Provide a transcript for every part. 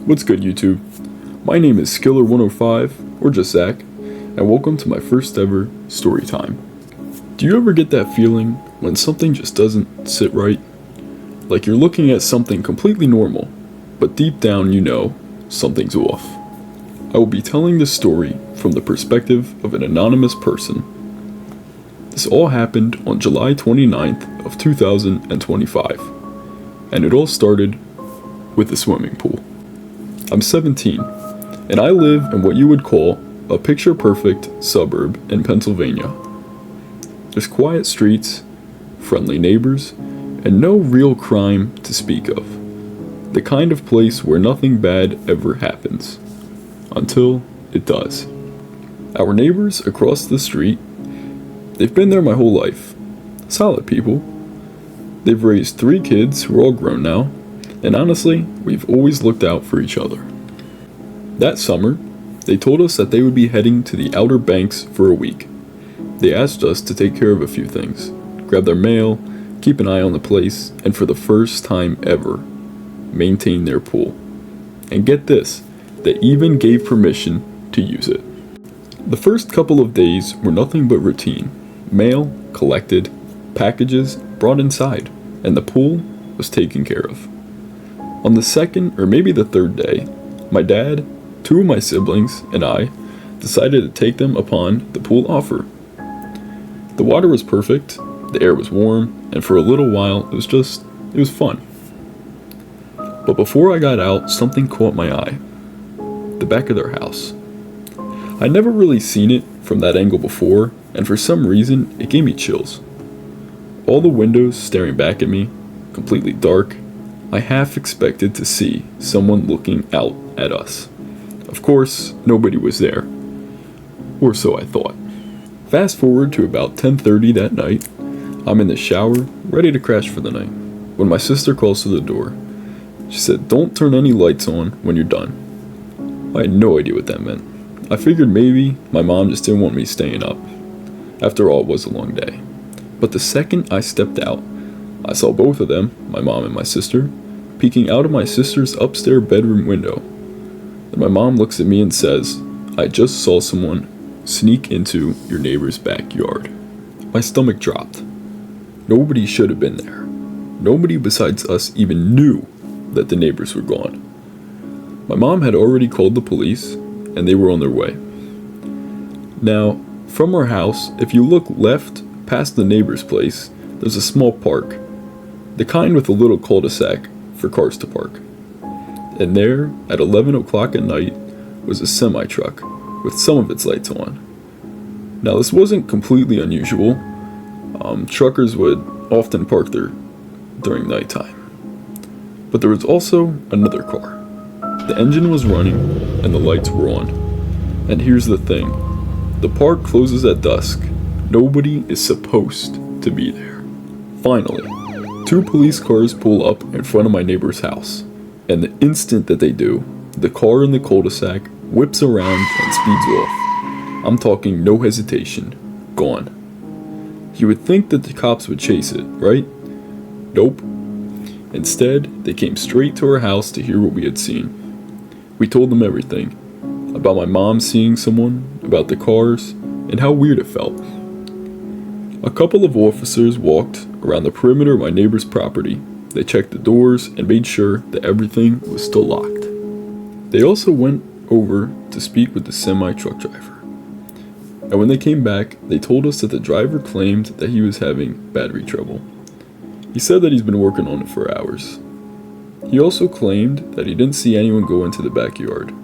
What's good, YouTube? My name is Skiller105, or just Zach, and welcome to my first ever story time. Do you ever get that feeling when something just doesn't sit right? Like you're looking at something completely normal, but deep down you know something's off. I will be telling this story from the perspective of an anonymous person. This all happened on July 29th of 2025, and it all started with a swimming pool. I'm 17, and I live in what you would call a picture-perfect suburb in Pennsylvania. There's quiet streets, friendly neighbors, and no real crime to speak of. The kind of place where nothing bad ever happens. Until it does. Our neighbors across the street, they've been there my whole life. Solid people. They've raised 3 kids who are all grown now, and honestly, we've always looked out for each other. That summer, they told us that they would be heading to the Outer Banks for a week. They asked us to take care of a few things, grab their mail, keep an eye on the place, and for the first time ever, maintain their pool. And get this, they even gave permission to use it. The first couple of days were nothing but routine. Mail collected, packages brought inside, and the pool was taken care of. On the second, or maybe the third day, my dad, 2 of my siblings, and I decided to take them upon the pool offer. The water was perfect, the air was warm, and for a little while it was fun. But before I got out, something caught my eye. The back of their house. I'd never really seen it from that angle before, and for some reason it gave me chills. All the windows staring back at me, completely dark. I half expected to see someone looking out at us. Of course, nobody was there. Or so I thought. Fast forward to about 10:30 that night. I'm in the shower, ready to crash for the night, when my sister calls to the door. She said, "Don't turn any lights on when you're done." I had no idea what that meant. I figured maybe my mom just didn't want me staying up. After all, it was a long day. But the second I stepped out, I saw both of them, my mom and my sister, peeking out of my sister's upstairs bedroom window. Then my mom looks at me and says, "I just saw someone sneak into your neighbor's backyard." My stomach dropped. Nobody should have been there. Nobody besides us even knew that the neighbors were gone. My mom had already called the police, and they were on their way. Now, from our house, if you look left past the neighbor's place, there's a small park. The kind with a little cul-de-sac for cars to park. And there, at 11 o'clock at night, was a semi-truck with some of its lights on. Now, this wasn't completely unusual. Truckers would often park there during nighttime. But there was also another car. The engine was running and the lights were on. And here's the thing. The park closes at dusk. Nobody is supposed to be there. Finally, 2 police cars pull up in front of my neighbor's house, and the instant that they do, the car in the cul-de-sac whips around and speeds off. I'm talking no hesitation, gone. You would think that the cops would chase it, right? Nope. Instead, they came straight to our house to hear what we had seen. We told them everything, about my mom seeing someone, about the cars, and how weird it felt. A couple of officers walked around the perimeter of my neighbor's property. They checked the doors and made sure that everything was still locked. They also went over to speak with the semi-truck driver. And when they came back, they told us that the driver claimed that he was having battery trouble. He said that he's been working on it for hours. He also claimed that he didn't see anyone go into the backyard.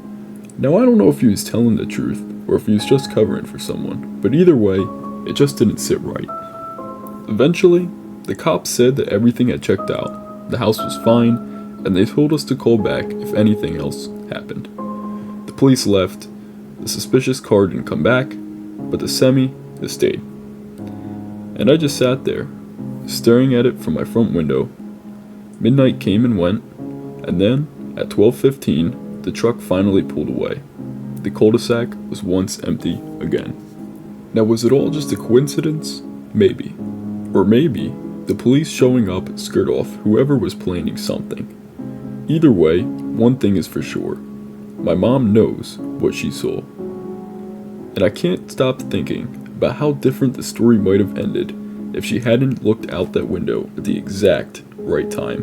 Now, I don't know if he was telling the truth or if he was just covering for someone, but either way, it just didn't sit right. Eventually, the cops said that everything had checked out, the house was fine, and they told us to call back if anything else happened. The police left, the suspicious car didn't come back, but the semi, it stayed. And I just sat there, staring at it from my front window. Midnight came and went, and then, at 12:15, the truck finally pulled away. The cul-de-sac was once empty again. Now, was it all just a coincidence? Maybe. Or maybe the police showing up scared off whoever was planning something. Either way, one thing is for sure. My mom knows what she saw. And I can't stop thinking about how different the story might have ended if she hadn't looked out that window at the exact right time.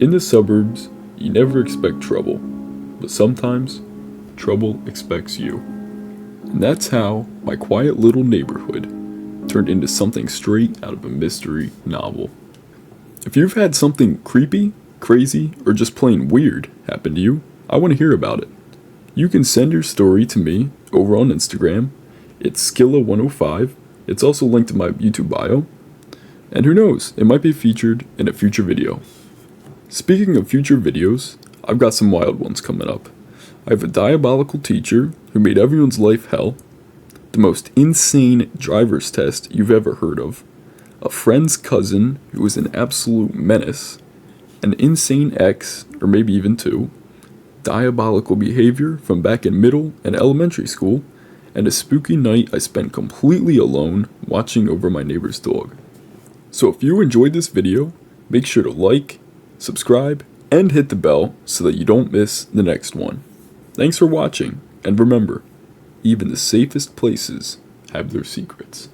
In the suburbs, you never expect trouble, but sometimes trouble expects you. And that's how my quiet little neighborhood turned into something straight out of a mystery novel. If you've had something creepy, crazy, or just plain weird happen to you, I want to hear about it. You can send your story to me over on Instagram. It's Skilla105. It's also linked in my YouTube bio. And who knows, it might be featured in a future video. Speaking of future videos, I've got some wild ones coming up. I have a diabolical teacher who made everyone's life hell, the most insane driver's test you've ever heard of, a friend's cousin who was an absolute menace, an insane ex, or maybe even two, diabolical behavior from back in middle and elementary school, and a spooky night I spent completely alone watching over my neighbor's dog. So if you enjoyed this video, make sure to like, subscribe, and hit the bell so that you don't miss the next one. Thanks for watching, and remember, even the safest places have their secrets.